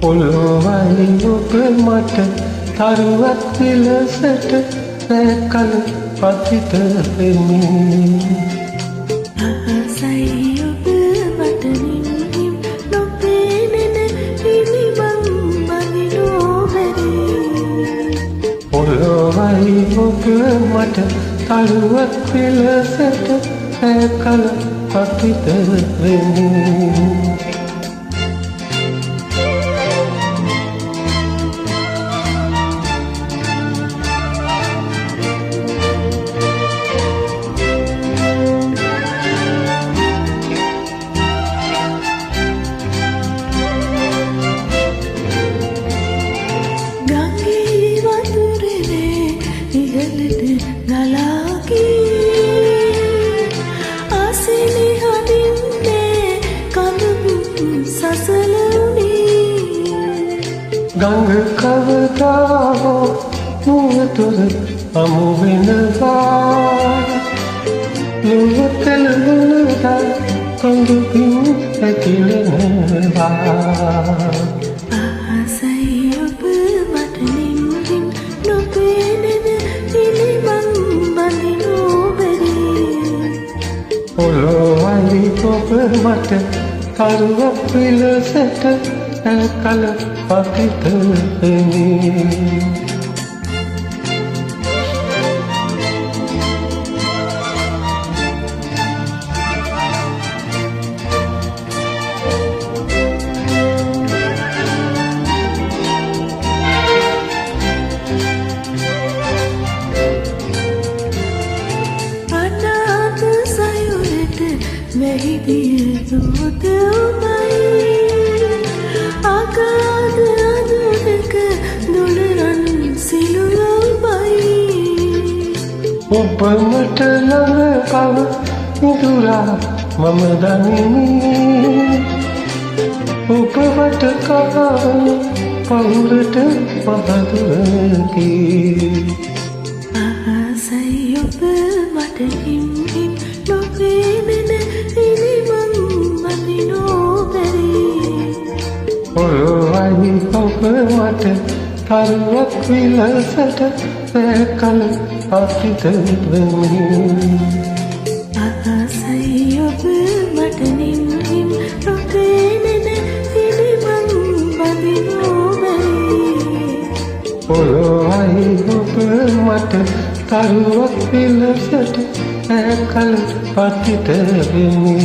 පොළොවයි ඔබ මට තරුවක් විලසට රැකල පතිත වෙමි. ආසයි ඔබ මට නිමින් නොපෙනෙන හිමිමන් බඳිනෝ බැරි. පොළොවයි ඔබ මට තරුවක් විලසට රැකල පතිත වෙමි. ගඟ කවදාවෝ මුවතුර අමු වෙනවා. ලොව තෙලුණුදා කොඳුකින් ඇතිලෙනවා. ආසයි ඔබ මට නිමින් නොපෙනෙන හිමිමන් බඳිනෝ බැරි. පොළොවයි ඔබ මට තරුවක් විලසට රැකල පතිත වෙමි. අනාථ සයුරට වැහිදිය දුත උබයි. අගාධ අඳුරක දුලරන් සිලුරවයි. ඔබ මට ළඟ කව ඉදුරා මම දනිමි. ඔබ වට කවන පවුරට පහදුරකි. ආසයි ඔබ මට හිමින් නොපෙනෙන හිමිමන් බඳිනෝ බැරි. පොළොවයි ඔබ මට තරුවක් විලසට රැකල පතිත වෙමි. ආසයි ඔබ මට නිමින් නොපෙනෙන හිමිමන් බඳිනෝ බැරි. පොළොවයි ඔබ මට තරුවක් විලසට රැකල පතිත වෙමි.